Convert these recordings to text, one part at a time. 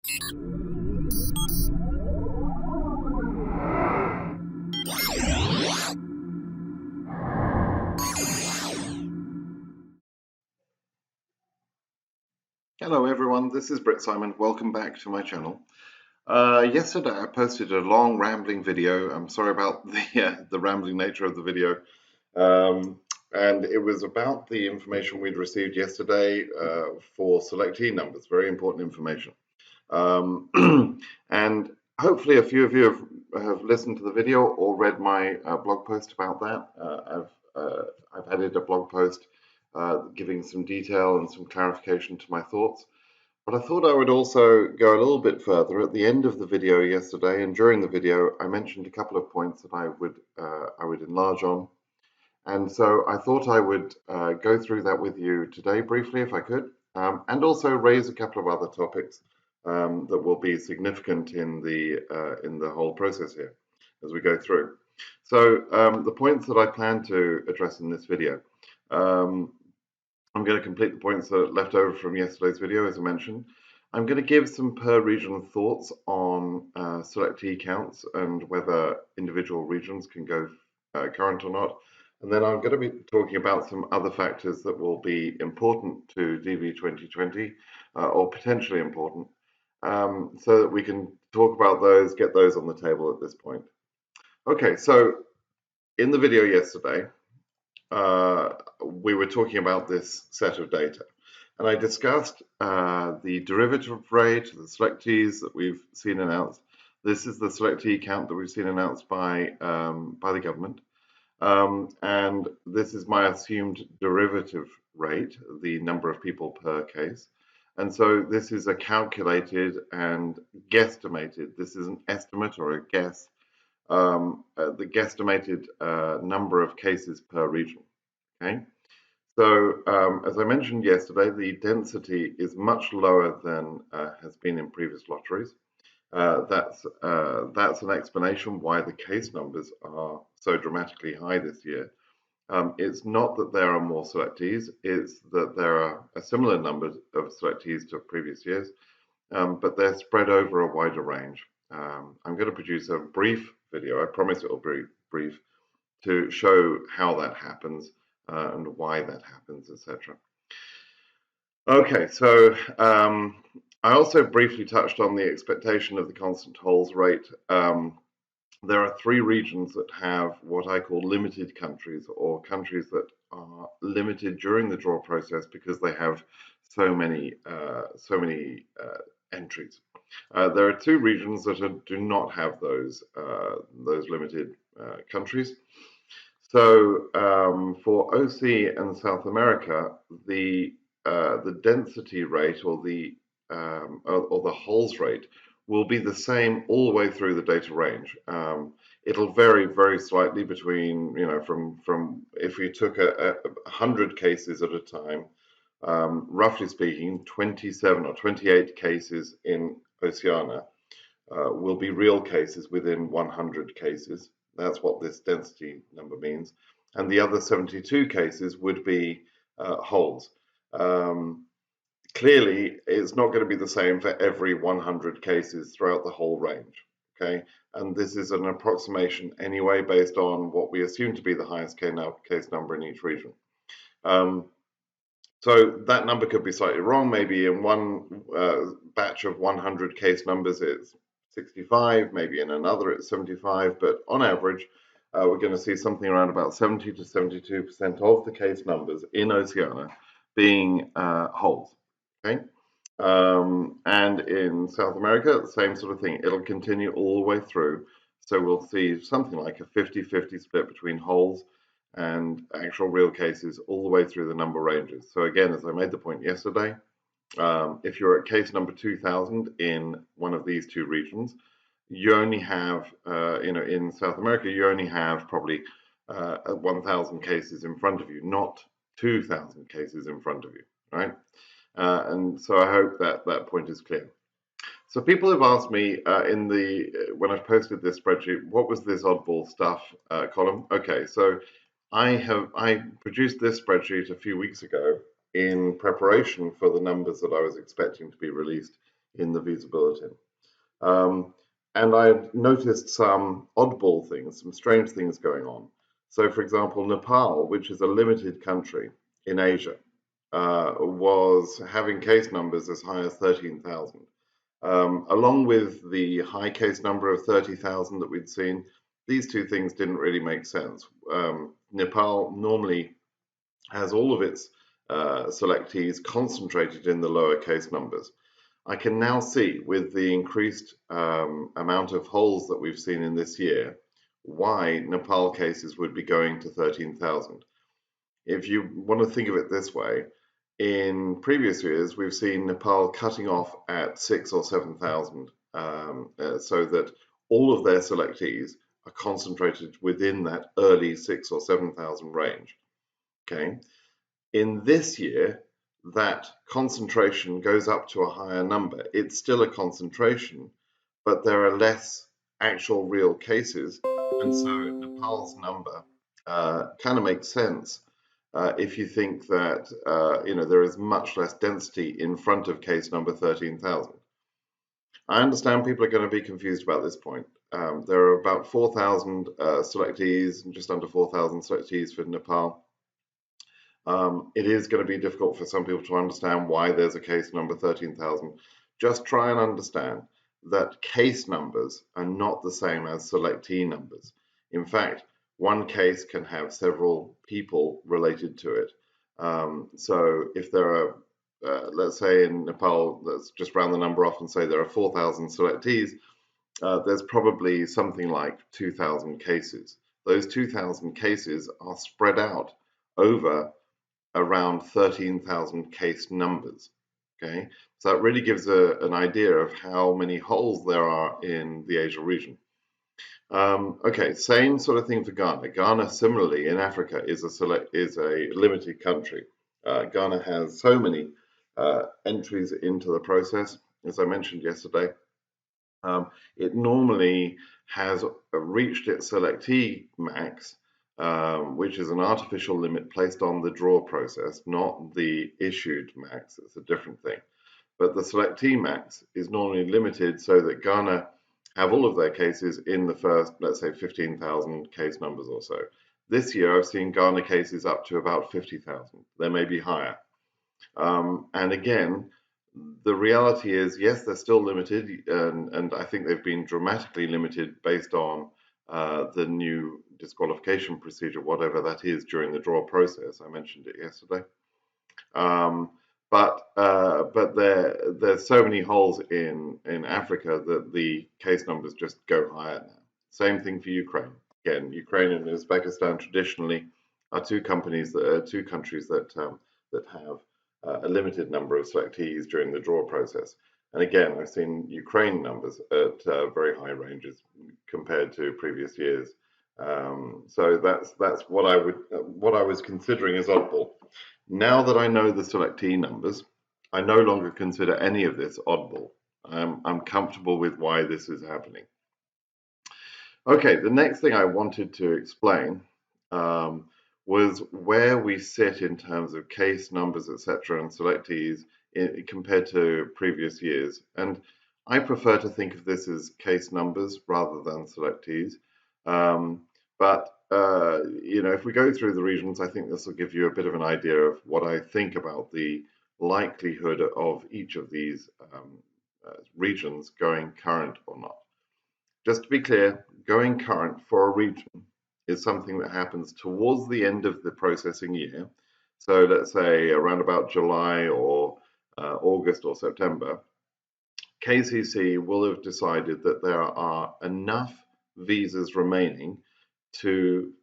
Hello everyone, this is Britsimon. Welcome back to my channel. Yesterday I posted a long rambling video. I'm sorry about the rambling nature of the video. And it was about the information we'd received yesterday for selectee numbers, very important information. And hopefully a few of you have listened to the video or read my blog post about that. I've added a blog post giving some detail and some clarification to my thoughts. But I thought I would also go a little bit further. At the end of the video yesterday and during the video, I mentioned a couple of points that I would enlarge on. And so I thought I would go through that with you today briefly, if I could, and also raise a couple of other topics that will be significant in the whole process here as we go through. So the points that I plan to address in this video. I'm going to complete the points that are left over from yesterday's video, as I mentioned. I'm going to give some per region thoughts on selectee counts and whether individual regions can go current or not. And then I'm going to be talking about some other factors that will be important to DV2020 or potentially important, so that we can talk about those, get those on the table at this point. Okay, so in the video yesterday, we were talking about this set of data, and I discussed the derivative rate, the selectees that we've seen announced. This is the selectee count that we've seen announced by the government, and this is my assumed derivative rate, the number of people per case. And so this is a calculated and guesstimated. This is an estimate or a guess. The guesstimated number of cases per region. Okay, so as I mentioned yesterday, the density is much lower than has been in previous lotteries. That's an explanation why the case numbers are so dramatically high this year. It's not that there are more selectees, it's that there are a similar number of selectees to previous years, but they're spread over a wider range. I'm going to produce a brief video, I promise it will be brief, to show how that happens and why that happens, etc. Okay, so I also briefly touched on the expectation of the constant holds rate. There are three regions that have what I call limited countries, or countries that are limited during the draw process because they have so many entries. There are two regions that do not have those limited countries. So for OC and South America, the density rate or the holds rate will be the same all the way through the data range. It'll vary very slightly between, from if we took 100 cases at a time, roughly speaking, 27 or 28 cases in Oceania will be real cases within 100 cases. That's what this density number means. And the other 72 cases would be holds. Clearly, it's not going to be the same for every 100 cases throughout the whole range. Okay, and this is an approximation anyway based on what we assume to be the highest case number in each region. So that number could be slightly wrong. Maybe in one batch of 100 case numbers it's 65, maybe in another it's 75, but on average we're going to see something around about 70 to 72% of the case numbers in Oceania being holds. Okay, and in South America, the same sort of thing. It'll continue all the way through. So we'll see something like a 50-50 split between holds and actual real cases all the way through the number ranges. So again, as I made the point yesterday, if you're at case number 2000 in one of these two regions, you only have, in South America, you only have probably 1,000 cases in front of you, not 2,000 cases in front of you, right? And so I hope that that point is clear. So people have asked me when I've posted this spreadsheet, what was this oddball stuff column? Okay, so I produced this spreadsheet a few weeks ago in preparation for the numbers that I was expecting to be released in the visa bulletin. And I noticed some oddball things, some strange things going on. So, for example, Nepal, which is a limited country in Asia, was having case numbers as high as 13,000. Along with the high case number of 30,000 that we'd seen, these two things didn't really make sense. Nepal normally has all of its selectees concentrated in the lower case numbers. I can now see, with the increased amount of holes that we've seen in this year, why Nepal cases would be going to 13,000. If you want to think of it this way, in previous years, we've seen Nepal cutting off at 6,000 or 7,000, so that all of their selectees are concentrated within that early 6,000 or 7,000 range. Okay. In this year, that concentration goes up to a higher number. It's still a concentration, but there are less actual real cases, and so Nepal's number kind of makes sense if you think that there is much less density in front of case number 13,000. I understand people are going to be confused about this point. There are about 4,000 selectees, just under 4,000 selectees for Nepal. It is going to be difficult for some people to understand why there's a case number 13,000. Just try and understand that case numbers are not the same as selectee numbers. In fact, one case can have several people related to it. So if there are, let's say in Nepal, let's just round the number off and say there are 4,000 selectees, there's probably something like 2,000 cases. Those 2,000 cases are spread out over around 13,000 case numbers. Okay, so that really gives an idea of how many holes there are in the Asia region. Okay, same sort of thing for Ghana. Ghana, similarly, in Africa, is a limited country. Ghana has so many entries into the process, as I mentioned yesterday. It normally has reached its selectee max, which is an artificial limit placed on the draw process, not the issued max. It's a different thing. But the selectee max is normally limited so that Ghana have all of their cases in the first, let's say, 15,000 case numbers or so. This year, I've seen Ghana cases up to about 50,000. They may be higher. And again, the reality is, yes, they're still limited, and I think they've been dramatically limited based on the new disqualification procedure, whatever that is, during the draw process. I mentioned it yesterday. But there's so many holes in Africa that the case numbers just go higher now. Same thing for Ukraine. Again, Ukraine and Uzbekistan traditionally are two countries that have a limited number of selectees during the draw process. And again, I've seen Ukraine numbers at very high ranges compared to previous years. So that's what I was considering as oddball. Now that I know the selectee numbers, I no longer consider any of this oddball. I'm comfortable with why this is happening. Okay, the next thing I wanted to explain was where we sit in terms of case numbers, etc., and selectees compared to previous years. And I prefer to think of this as case numbers rather than selectees. If we go through the regions, I think this will give you a bit of an idea of what I think about the likelihood of each of these regions going current or not. Just to be clear, going current for a region is something that happens towards the end of the processing year. So let's say around about July or August or September, KCC will have decided that there are enough visas remaining to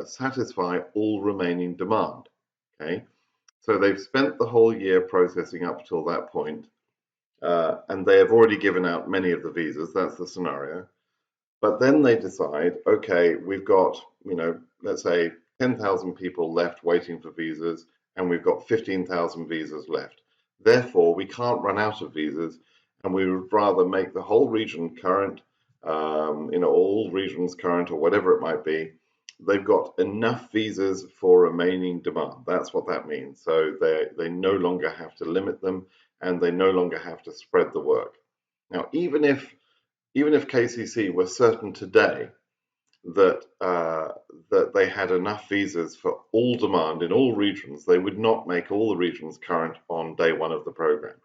satisfy all remaining demand. Okay, so they've spent the whole year processing up till that point, and they have already given out many of the visas. That's the scenario. But then they decide, okay, we've got, let's say 10,000 people left waiting for visas, and we've got 15,000 visas left. Therefore, we can't run out of visas, and we would rather make the whole region current, all regions current or whatever it might be. They've got enough visas for remaining demand. That's what that means. So they no longer have to limit them, and they no longer have to spread the work. Now, even if KCC were certain today that that they had enough visas for all demand in all regions, they would not make all the regions current on day one of the program.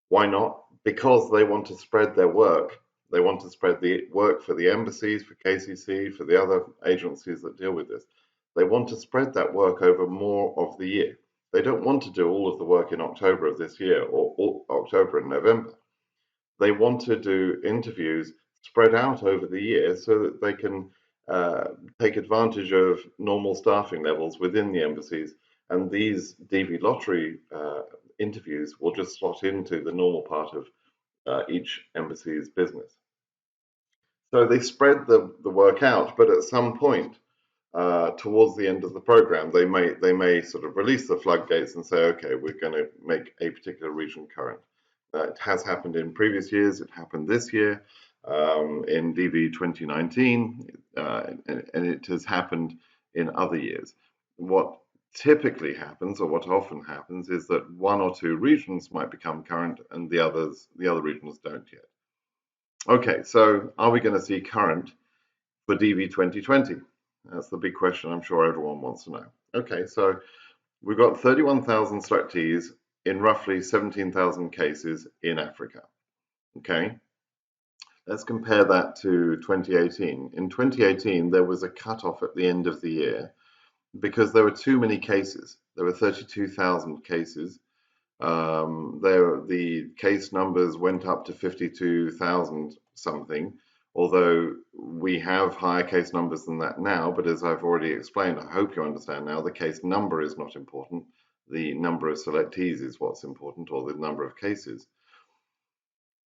Why not? Because they want to spread their work. They want to spread the work for the embassies, for KCC, for the other agencies that deal with this. They want to spread that work over more of the year. They don't want to do all of the work in October of this year or October and November. They want to do interviews spread out over the year so that they can take advantage of normal staffing levels within the embassies. And these DV Lottery interviews will just slot into the normal part of each embassy's business. So they spread the work out, but at some point towards the end of the program, they may sort of release the floodgates and say, okay, we're going to make a particular region current. It has happened in previous years. It happened this year in DV2019, and it has happened in other years. What typically happens, or what often happens, is that one or two regions might become current and the other regions don't yet. Okay, so are we going to see current for DV2020? That's the big question I'm sure everyone wants to know. Okay, so we've got 31,000 selectees in roughly 17,000 cases in Africa. Okay, let's compare that to 2018. In 2018, there was a cutoff at the end of the year because there were too many cases. There were 32,000 cases. The case numbers went up to 52,000 something, although we have higher case numbers than that now. But as I've already explained, I hope you understand now, the case number is not important. The number of selectees is what's important, or the number of cases.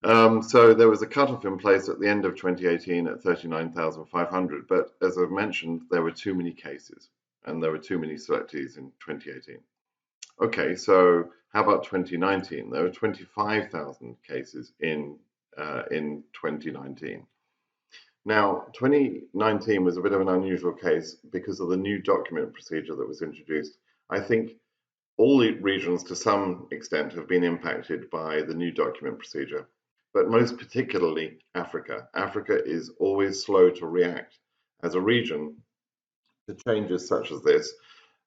So there was a cutoff in place at the end of 2018 at 39,500, but as I've mentioned, there were too many cases and there were too many selectees in 2018. Okay, so how about 2019? There were 25,000 cases in 2019. Now, 2019 was a bit of an unusual case because of the new document procedure that was introduced. I think all the regions to some extent have been impacted by the new document procedure, but most particularly Africa. Africa is always slow to react as a region to changes such as this.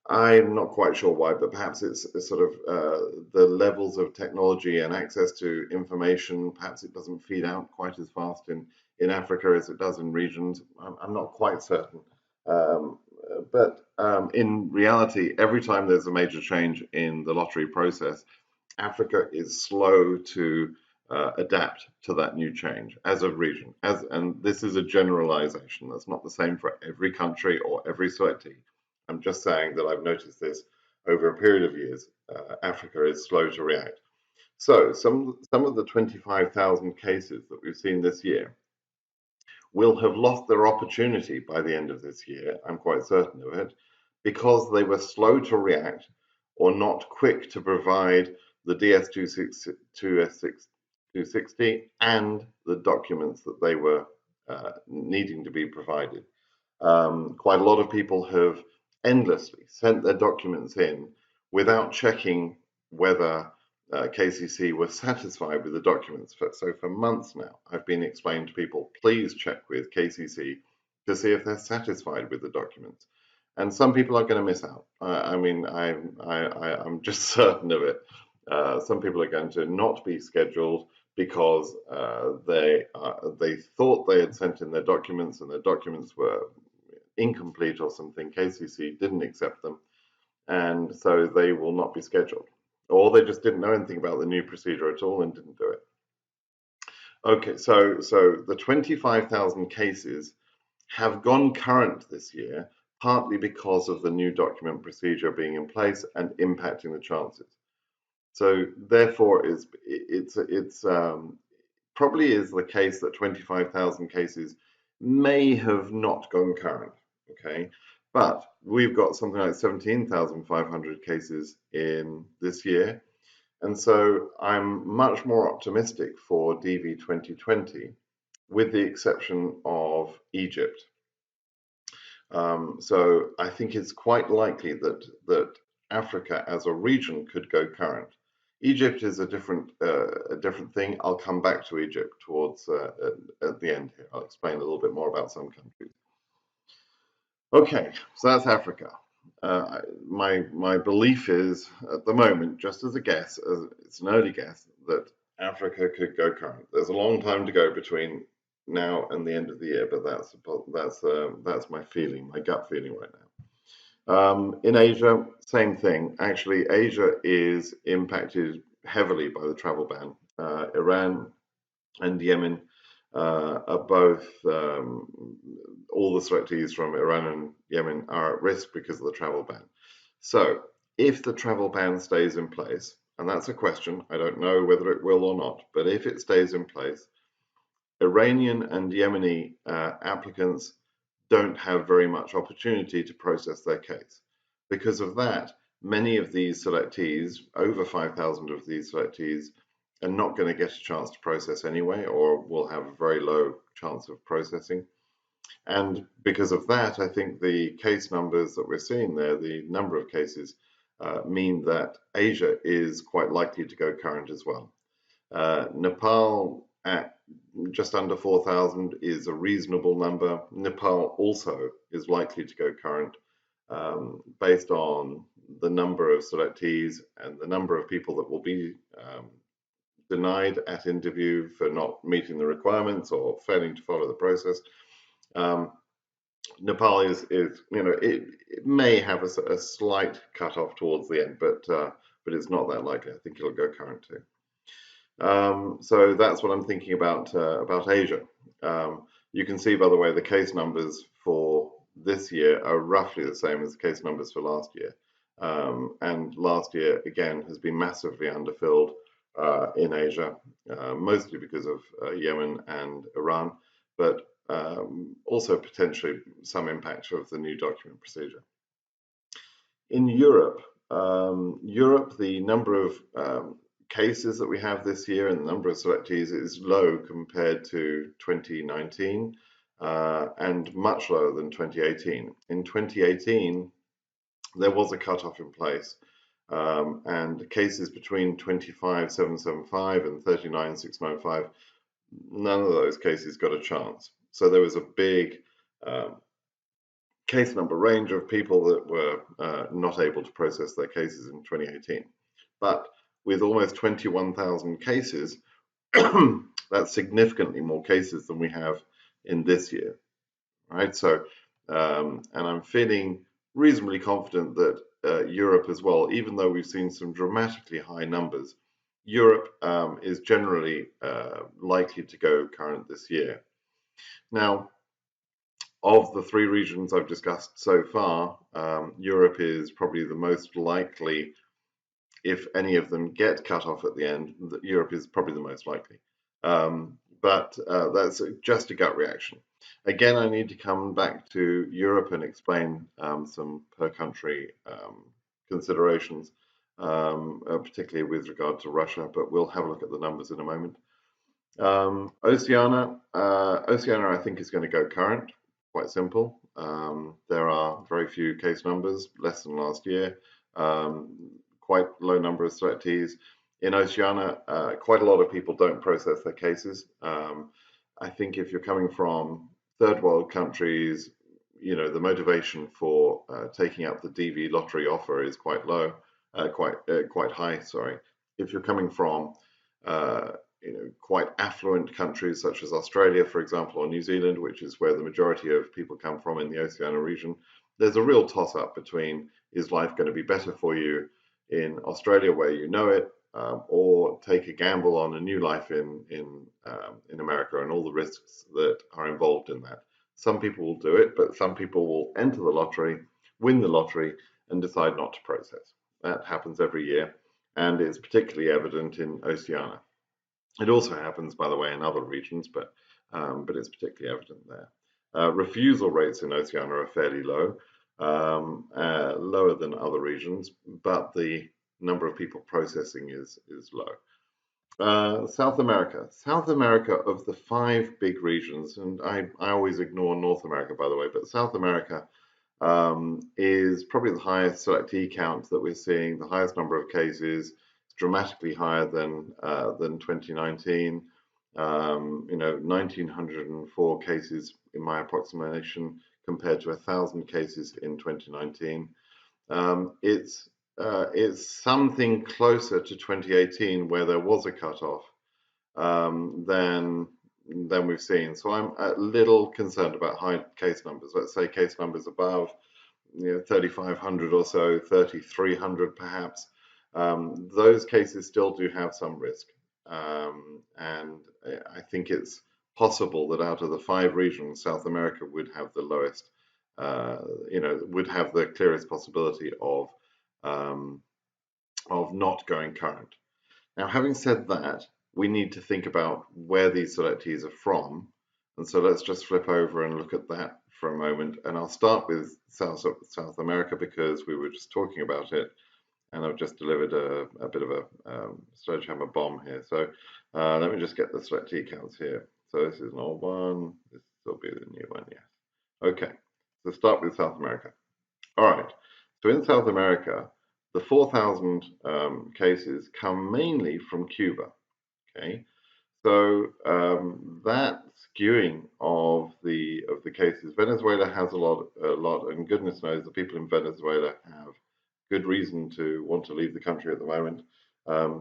I'm not quite sure why, but perhaps it's sort of the levels of technology and access to information. Perhaps it doesn't feed out quite as fast in Africa as it does in regions. I'm not quite certain. But in reality, every time there's a major change in the lottery process, Africa is slow to adapt to that new change as a region. And this is a generalization. That's not the same for every country or every selectee. I'm just saying that I've noticed this over a period of years. Africa is slow to react. So some of the 25,000 cases that we've seen this year will have lost their opportunity by the end of this year, I'm quite certain of it, because they were slow to react or not quick to provide the DS260 and the documents that they were needing to be provided. Quite a lot of people have endlessly sent their documents in without checking whether KCC was satisfied with the documents. So for months now, I've been explaining to people, please check with KCC to see if they're satisfied with the documents. And some people are going to miss out. I'm just certain of it. Some people are going to not be scheduled because they thought they had sent in their documents and their documents were incomplete or something. KCC didn't accept them, and so they will not be scheduled. Or they just didn't know anything about the new procedure at all and didn't do it. Okay, so the 25,000 cases have gone current this year, partly because of the new document procedure being in place and impacting the chances. So therefore, it's probably is the case that 25,000 cases may have not gone current. Okay, but we've got something like 17,500 cases in this year. And so I'm much more optimistic for DV2020, with the exception of Egypt. So I think it's quite likely that Africa as a region could go current. Egypt is a different thing. I'll come back to Egypt towards at the end here. I'll explain a little bit more about some countries. Okay, so that's Africa. My belief is at the moment, just as a guess, it's an early guess, that Africa could go current. There's a long time to go between now and the end of the year, but that's my feeling, my gut feeling right now. In Asia, same thing. Actually, Asia is impacted heavily by the travel ban. Iran and Yemen are both, all the selectees from Iran and Yemen are at risk because of the travel ban. So if the travel ban stays in place, and that's a question, I don't know whether it will or not, but if it stays in place, Iranian and Yemeni applicants don't have very much opportunity to process their case. Because of that, many of these selectees, over 5,000 of these selectees, are not going to get a chance to process anyway, or will have a very low chance of processing. And because of that, I think the case numbers that we're seeing there, the number of cases, mean that Asia is quite likely to go current as well. Nepal at just under 4,000 is a reasonable number. Nepal also is likely to go current based on the number of selectees and the number of people that will be denied at interview for not meeting the requirements or failing to follow the process. Nepal is it may have a slight cutoff towards the end, but it's not that likely. I think it'll go current too. So that's what I'm thinking about Asia. You can see, by the way, the case numbers for this year are roughly the same as the case numbers for last year. And last year, again, has been massively underfilled in Asia, mostly because of Yemen and Iran, but also potentially some impact of the new document procedure. In Europe, the number of cases that we have this year and the number of selectees is low compared to 2019 and much lower than 2018. In 2018, there was a cutoff in place, and cases between 25,775 and 39,695, none of those cases got a chance. So there was a big case number range of people that were not able to process their cases in 2018. But with almost 21,000 cases, that's significantly more cases than we have in this year, right? So, and I'm feeling reasonably confident that Europe as well, even though we've seen some dramatically high numbers, Europe is generally likely to go current this year. Now, of the three regions I've discussed so far, Europe is probably the most likely. If any of them get cut off at the end, Europe is probably the most likely. But that's just a gut reaction. Again, I need to come back to Europe and explain some per country considerations, particularly with regard to Russia, but we'll have a look at the numbers in a moment. Oceania, I think, is going to go current, quite simple. There are very few case numbers, less than last year. Quite low number of selectees. In Oceania, quite a lot of people don't process their cases. I think if you're coming from third world countries, you know, the motivation for taking up the DV lottery offer is quite low, quite high, sorry. If you're coming from quite affluent countries such as Australia, for example, or New Zealand, which is where the majority of people come from in the Oceania region, there's a real toss-up between, is life going to be better for you in Australia where you know it, or take a gamble on a new life in America and all the risks that are involved in that. Some people will do it, but some people will enter the lottery, win the lottery, and decide not to process. That happens every year, and it's particularly evident in Oceania. It also happens, by the way, in other regions, but it's particularly evident there. Refusal rates in Oceania are fairly low. Lower than other regions, but the number of people processing is low. South America, of the 5 big regions, and I always ignore North America, by the way, but South America is probably the highest selectee count that we're seeing, the highest number of cases. It's dramatically higher than 2019. 1,904 cases in my approximation compared to 1,000 cases in 2019. It's something closer to 2018 where there was a cutoff than we've seen. So I'm a little concerned about high case numbers. Let's say case numbers above 3,500 or so, 3,300 perhaps. Those cases still do have some risk. And I think it's possible that out of the 5 regions, South America would have the lowest, would have the clearest possibility of not going current. Now, having said that, we need to think about where these selectees are from. And so let's just flip over and look at that for a moment. And I'll start with South America because we were just talking about it. And I've just delivered a bit of a sledgehammer bomb here. So let me just get the selectee counts here. So this is an old one. This will be the new one, yes. Okay, so start with South America. All right, so in South America, the 4,000 cases come mainly from Cuba. Okay, so that skewing of the cases, Venezuela has a lot, and goodness knows the people in Venezuela have good reason to want to leave the country at the moment.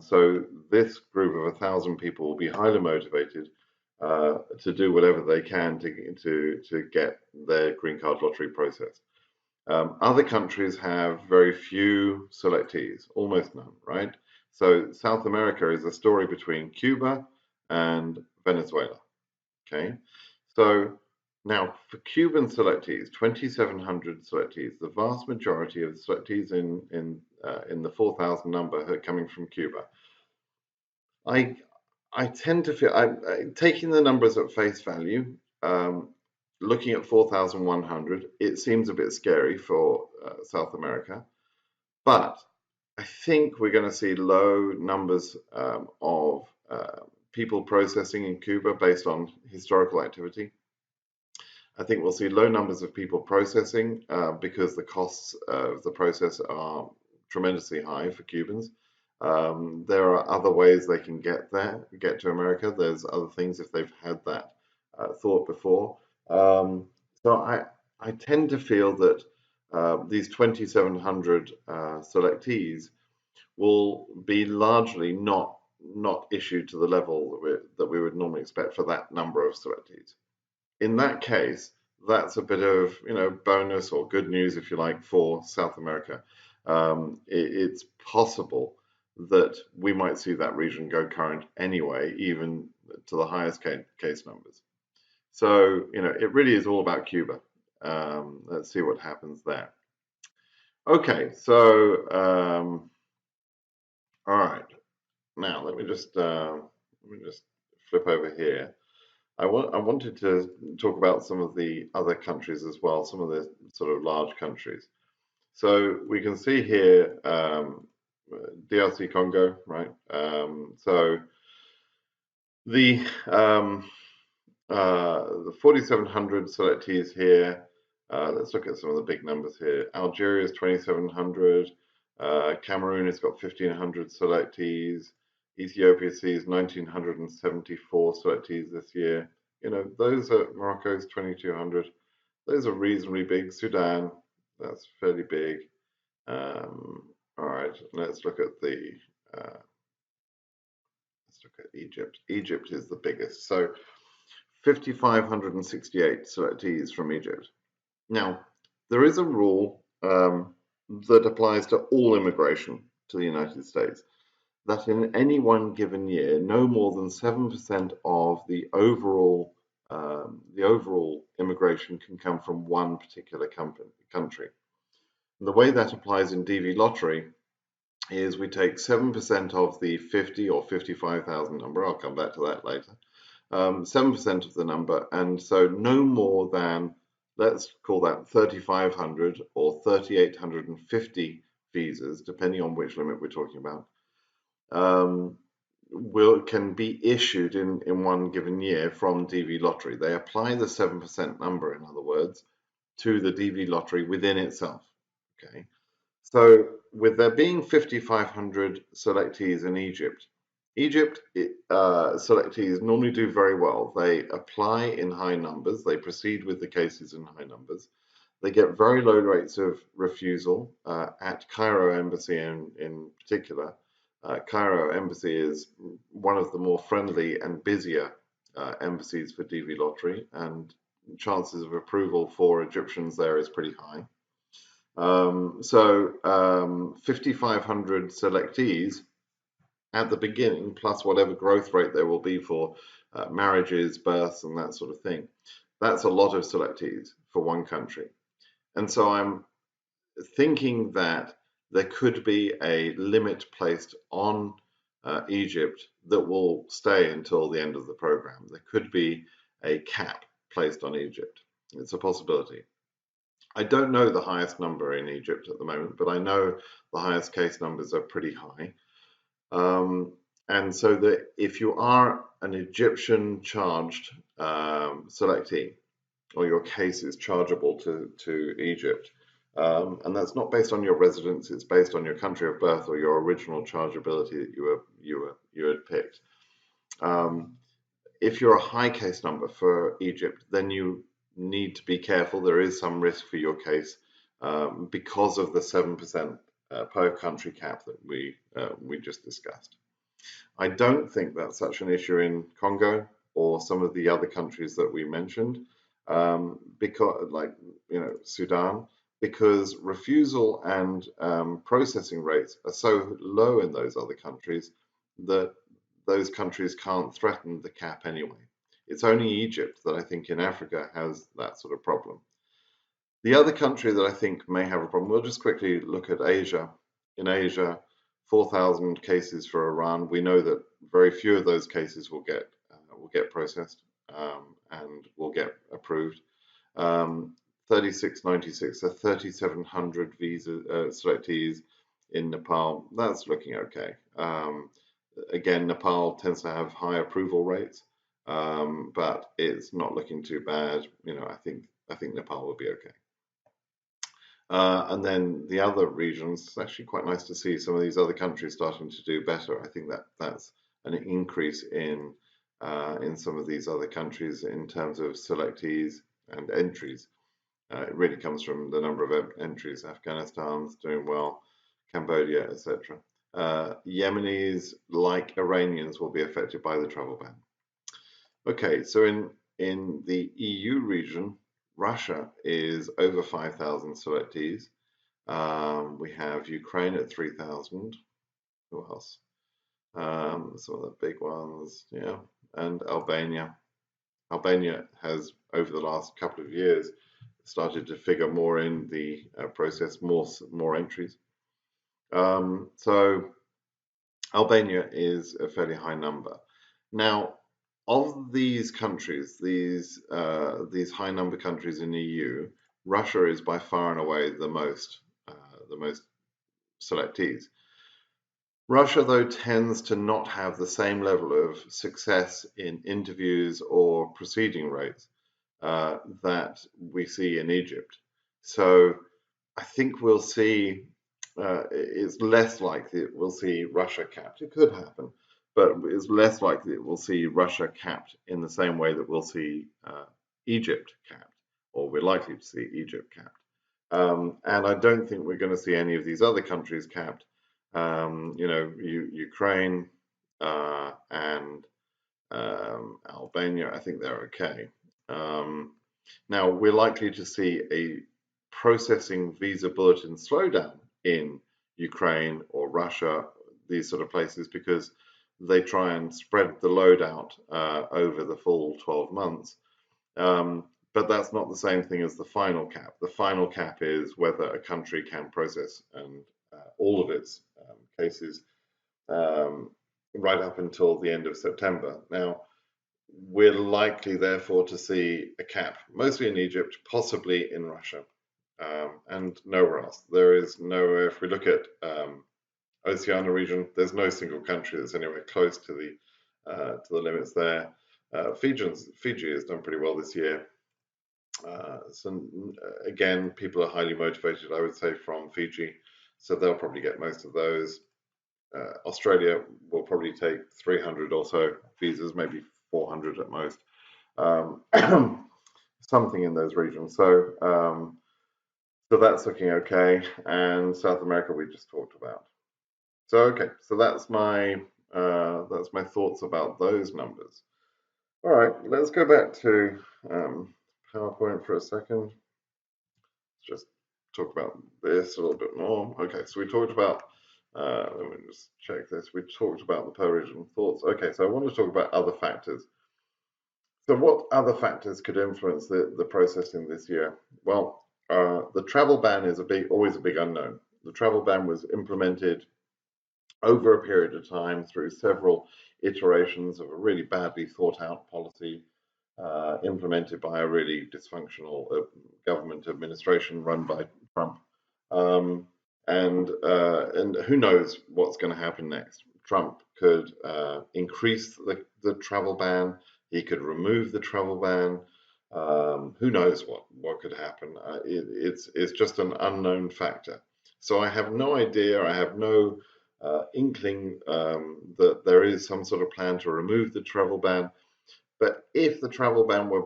So this group of 1,000 people will be highly motivated to do whatever they can to get their green card lottery processed. Other countries have very few selectees, almost none, right? So South America is a story between Cuba and Venezuela, okay? So now for Cuban selectees, 2,700 selectees, the vast majority of the selectees in the 4,000 number are coming from Cuba. I tend to feel, taking the numbers at face value, looking at 4,100, it seems a bit scary for South America, but I think we're going to see low numbers of people processing in Cuba based on historical activity. I think we'll see low numbers of people processing because the costs of the process are tremendously high for Cubans. There are other ways they can get to America. There's other things if they've had that thought before. So I tend to feel that these 2,700 selectees will be largely not issued to the level that we would normally expect for that number of selectees. In that case, that's a bit of bonus or good news, if you like, for South America. It's possible that we might see that region go current anyway, even to the highest case numbers. So, it really is all about Cuba. Let's see what happens there. Okay, so, all right. Now, let me just flip over here. I wanted to talk about some of the other countries as well, some of the sort of large countries. So we can see here DRC Congo, right? So the 4,700 selectees here. Let's look at some of the big numbers here. Algeria is 2,700. Cameroon has got 1,500 selectees. Ethiopia sees 1,974 selectees this year. Those are Morocco's 2,200. Those are reasonably big. Sudan, that's fairly big. All right, let's look at Egypt. Egypt is the biggest. So 5,568 selectees from Egypt. Now, there is a rule that applies to all immigration to the United States, that in any one given year, no more than 7% of the overall immigration can come from one particular country. And the way that applies in DV Lottery is we take 7% of the 50 or 55,000 number. I'll come back to that later. 7% of the number, and so no more than, let's call that 3,500 or 3,850 visas, depending on which limit we're talking about. Can be issued in one given year from DV Lottery. They apply the 7% number, in other words, to the DV Lottery within itself. Okay, So with there being 5,500 selectees in Egypt, selectees normally do very well. They apply in high numbers. They proceed with the cases in high numbers. They get very low rates of refusal at Cairo Embassy in particular. Cairo Embassy is one of the more friendly and busier embassies for DV Lottery, and chances of approval for Egyptians there is pretty high. 5,500 selectees at the beginning, plus whatever growth rate there will be for marriages, births, and that sort of thing. That's a lot of selectees for one country. And so I'm thinking that there could be a limit placed on Egypt that will stay until the end of the program. There could be a cap placed on Egypt. It's a possibility. I don't know the highest number in Egypt at the moment, but I know the highest case numbers are pretty high. And so that if you are an Egyptian charged selectee, or your case is chargeable to Egypt, and that's not based on your residence, it's based on your country of birth or your original chargeability that you had picked. If you're a high case number for Egypt, then you need to be careful. There is some risk for your case because of the 7% per country cap that we just discussed. I don't think that's such an issue in Congo or some of the other countries that we mentioned, because, like, Sudan, because refusal and processing rates are so low in those other countries that those countries can't threaten the cap anyway. It's only Egypt that I think in Africa has that sort of problem. The other country that I think may have a problem, we'll just quickly look at Asia. In Asia, 4,000 cases for Iran. We know that very few of those cases will get processed and will get approved. 3696, so 3,700 visa selectees in Nepal. That's looking okay. Again, Nepal tends to have high approval rates, but it's not looking too bad. I think Nepal will be okay. And then the other regions, it's actually quite nice to see some of these other countries starting to do better. I think that's an increase in some of these other countries in terms of selectees and entries. It really comes from the number of entries. Afghanistan's doing well, Cambodia, etc. Yemenis, like Iranians, will be affected by the travel ban. Okay, so in the EU region, Russia is over 5,000 selectees. We have Ukraine at 3,000. Who else? Some of the big ones, yeah. And Albania. Albania has, over the last couple of years, started to figure more in the process, more entries. So Albania is a fairly high number. Now, of these countries, these high number countries in the EU, Russia is by far and away the most selectees. Russia, though, tends to not have the same level of success in interviews or proceeding rates that we see in Egypt. So I think we'll see, it's less likely that we'll see Russia capped. It could happen, but it's less likely that we'll see Russia capped in the same way that we'll see Egypt capped, or we're likely to see Egypt capped. And I don't think we're going to see any of these other countries capped. Ukraine and Albania, I think they're okay. Now, we're likely to see a processing visa bulletin slowdown in Ukraine or Russia, these sort of places, because they try and spread the load out over the full 12 months. But that's not the same thing as the final cap. The final cap is whether a country can process and all of its cases right up until the end of September. Now, we're likely, therefore, to see a cap, mostly in Egypt, possibly in Russia, and nowhere else. There is nowhere, if we look at Oceania region, there's no single country that's anywhere close to the limits there. Fiji has done pretty well this year. So again, people are highly motivated, I would say, from Fiji. so they'll probably get most of those. Australia will probably take 300 or so visas, maybe 400 at most, something in those regions. So that's looking okay. And South America we just talked about. So okay, so that's my thoughts about those numbers. All right, let's go back to PowerPoint for a second. Let's just talk about this a little bit more. Okay, so we talked about, let me just check this. We talked about the per region thoughts. Okay, so I want to talk about other factors. So what other factors could influence the processing this year? Well, the travel ban is always a big unknown. The travel ban was implemented over a period of time through several iterations of a really badly thought out policy implemented by a really dysfunctional government administration run by Trump. And who knows what's going to happen next? Trump could increase the travel ban. He could remove the travel ban. Who knows what could happen? It's just an unknown factor. So I have no idea. I have no inkling that there is some sort of plan to remove the travel ban. But if the travel ban were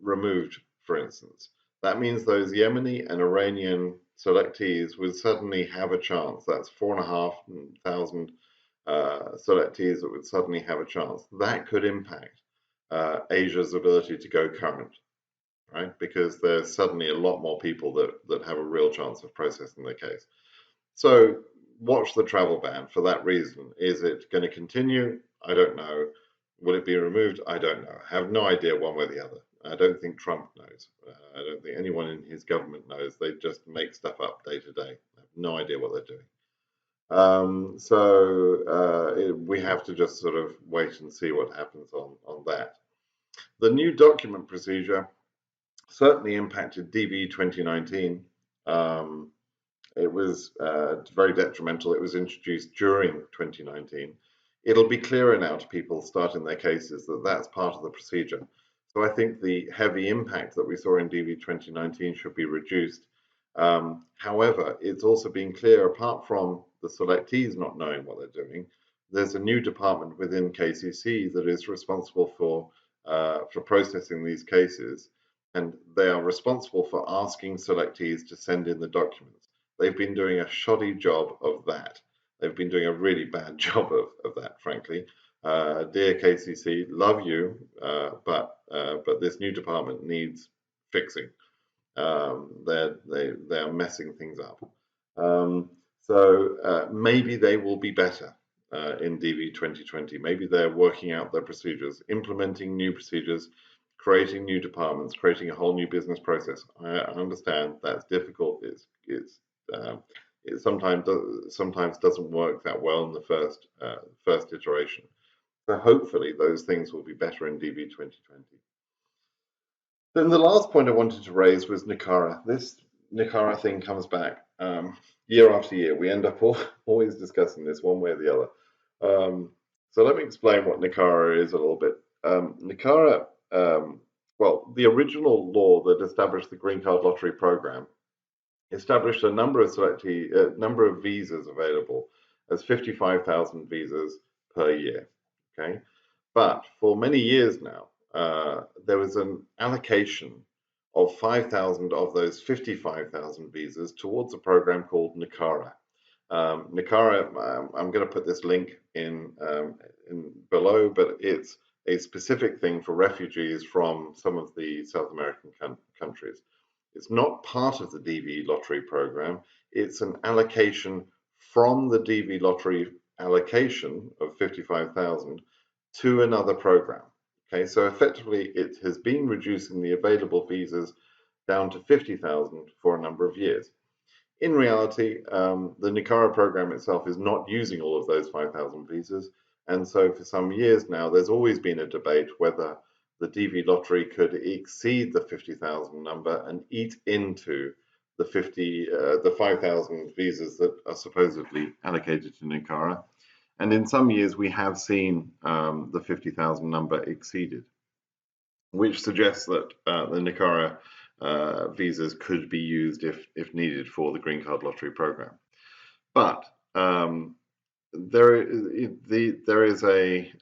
removed, for instance, that means those Yemeni and Iranian selectees would suddenly have a chance. That's 4,500 selectees that would suddenly have a chance. That could impact Asia's ability to go current, right? Because there's suddenly a lot more people that have a real chance of processing their case. So watch the travel ban for that reason. Is it going to continue? I don't know. Will it be removed? I don't know. I have no idea one way or the other. I don't think Trump knows. I don't think anyone in his government knows. They just make stuff up day to day. I have no idea what they're doing. We have to just sort of wait and see what happens on that. The new document procedure certainly impacted DV 2019. It was very detrimental. It was introduced during 2019. It'll be clearer now to people starting their cases that that's part of the procedure. So I think the heavy impact that we saw in DV 2019 should be reduced. However, it's also been clear, apart from the selectees not knowing what they're doing, there's a new department within KCC that is responsible for processing these cases, and they are responsible for asking selectees to send in the documents. They've been doing a shoddy job of that. They've been doing a really bad job of that, frankly. Dear KCC, love you, but this new department needs fixing. They're messing things up. Maybe they will be better in DV 2020. Maybe they're working out their procedures, implementing new procedures, creating new departments, creating a whole new business process. I understand that's difficult. It sometimes doesn't work that well in the first iteration. So hopefully those things will be better in DV 2020. Then the last point I wanted to raise was NACARA. This NACARA thing comes back year after year. We end up always discussing this one way or the other. So let me explain what NACARA is a little bit. NACARA, well, the original law that established the Green Card Lottery program established a number of visas available as 55,000 visas per year. Okay, but for many years now, there was an allocation of 5,000 of those 55,000 visas towards a program called NACARA. NACARA, I'm going to put this link in below, but it's a specific thing for refugees from some of the South American countries. It's not part of the DV Lottery program. It's an allocation from the DV Lottery allocation of 55,000 to another program. Okay, so effectively it has been reducing the available visas down to 50,000 for a number of years. In reality, the NACARA program itself is not using all of those 5,000 visas, and so for some years now there's always been a debate whether the DV Lottery could exceed the 50,000 number and eat into the 5,000 visas that are supposedly allocated to NACARA. And in some years we have seen the 50,000 number exceeded, which suggests that the NACARA visas could be used if needed for the Green Card Lottery program. But there is a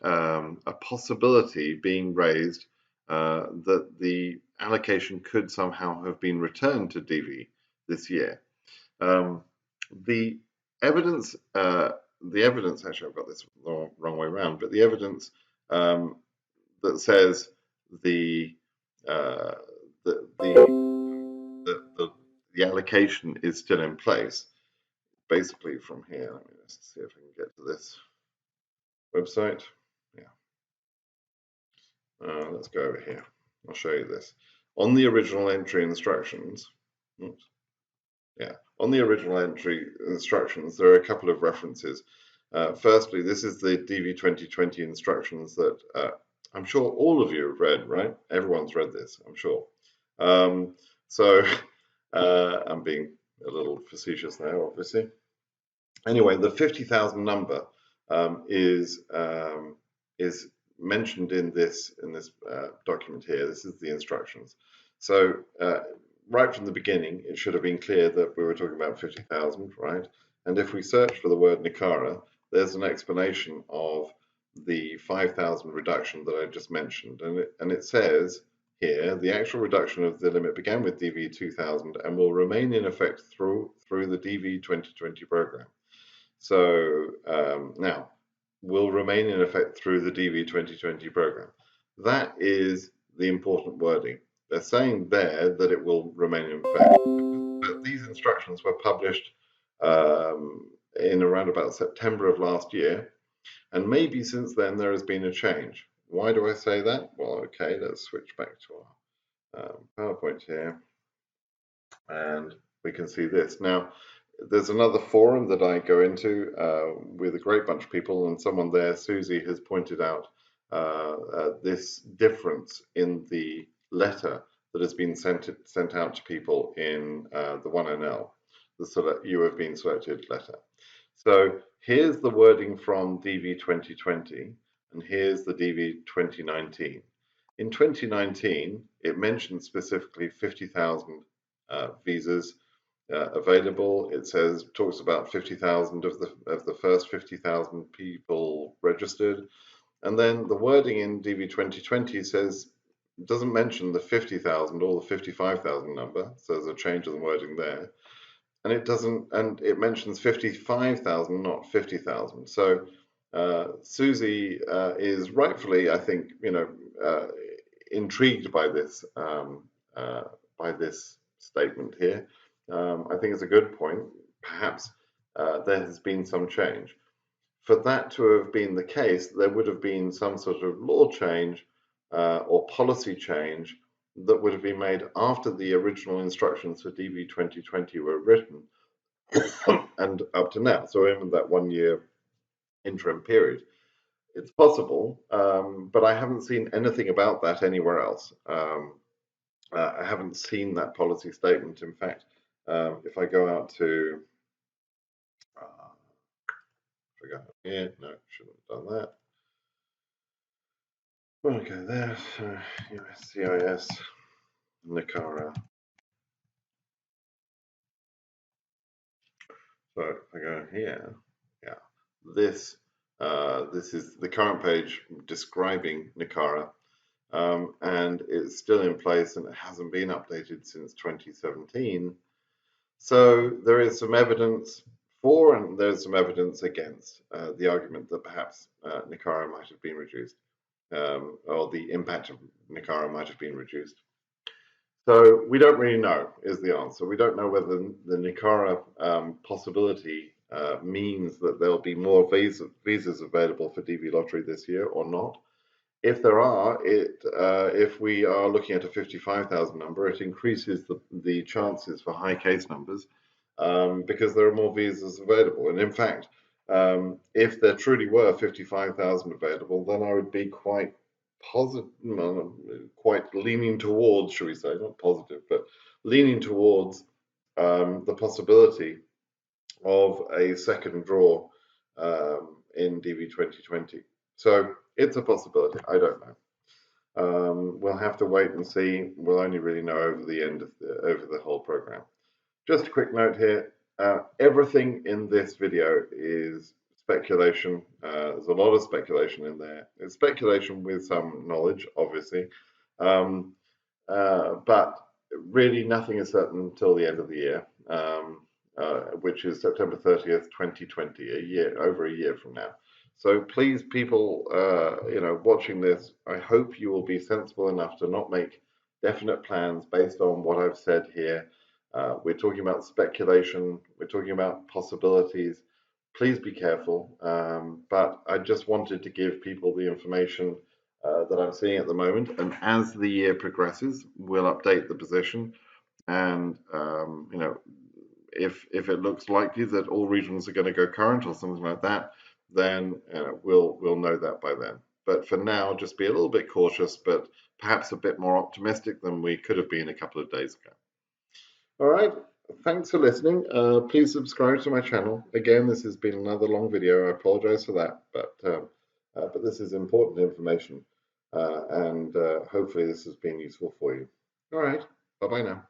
possibility being raised that the allocation could somehow have been returned to DV this year. The evidence, actually, I've got this the wrong way around, but the evidence that says the allocation is still in place. Basically, from here, let me just see if I can get to this website. Yeah, let's go over here. I'll show you this on the original entry instructions. Oops. Yeah, on the original entry instructions, there are a couple of references. Firstly, this is the DV2020 instructions that I'm sure all of you have read, right? Everyone's read this, I'm sure. So I'm being a little facetious now, obviously. Anyway, the 50,000 number is mentioned in this document here. This is the instructions. So right from the beginning, it should have been clear that we were talking about 50,000, right? And if we search for the word NACARA, there's an explanation of the 5,000 reduction that I just mentioned, and it says here the actual reduction of the limit began with DV2000 and will remain in effect through the DV2020 program. So now will remain in effect through the DV2020 program. That is the important wording. They're saying there that it will remain in effect. But these instructions were published in around about September of last year, and maybe since then there has been a change. Why do I say that? Well, okay, let's switch back to our PowerPoint here, and we can see this. Now, there's another forum that I go into with a great bunch of people, and someone there, Susie, has pointed out this difference in the letter that has been sent out to people in the 1NL, the you have been selected letter. So here's the wording from DV 2020, and here's the DV 2019. In 2019, it mentions specifically 50,000 visas available. It talks about 50,000 of the first 50,000 people registered, and then the wording in DV 2020 doesn't mention the 50,000 or the 55,000 number. So there's a change in the wording there, and it mentions 55,000, not 50,000. So Susie is rightfully, I think, intrigued by this statement here. I think it's a good point. Perhaps there has been some change. For that to have been the case, there would have been some sort of law change or policy change that would have been made after the original instructions for DV 2020 were written and up to now. So in that 1 year interim period, it's possible, but I haven't seen anything about that anywhere else. I haven't seen that policy statement. In fact, if I go out to, here, no, shouldn't have done that. Well, go there, so USCIS, NACARA. So if I go here, yeah, this is the current page describing NACARA, and it's still in place and it hasn't been updated since 2017. So there is some evidence for and there's some evidence against the argument that perhaps NACARA might have been reduced, or the impact of NACARA might have been reduced. So we don't really know is the answer. We don't know whether the NACARA possibility means that there'll be more visas available for DV Lottery this year or not. If there are, if we are looking at a 55,000 number, it increases the chances for high case numbers because there are more visas available. And in fact, if there truly were 55,000 available, then I would be quite positive, quite leaning towards, should we say, not positive, but leaning towards the possibility of a second draw in DV 2020. So it's a possibility. I don't know. We'll have to wait and see. We'll only really know over the end of over the whole program. Just a quick note here. Everything in this video is speculation. There's a lot of speculation in there. It's speculation with some knowledge, obviously, but really nothing is certain until the end of the year, which is September 30th, 2020, over a year from now. So please, people, watching this, I hope you will be sensible enough to not make definite plans based on what I've said here. We're talking about speculation. We're talking about possibilities. Please be careful. But I just wanted to give people the information that I'm seeing at the moment. And as the year progresses, we'll update the position. And if it looks likely that all regions are going to go current or something like that, then we'll know that by then. But for now, just be a little bit cautious, but perhaps a bit more optimistic than we could have been a couple of days ago. All right, thanks for listening. Please subscribe to my channel. Again, this has been another long video. I apologize for that, but this is important information, and hopefully this has been useful for you. All right, bye-bye now.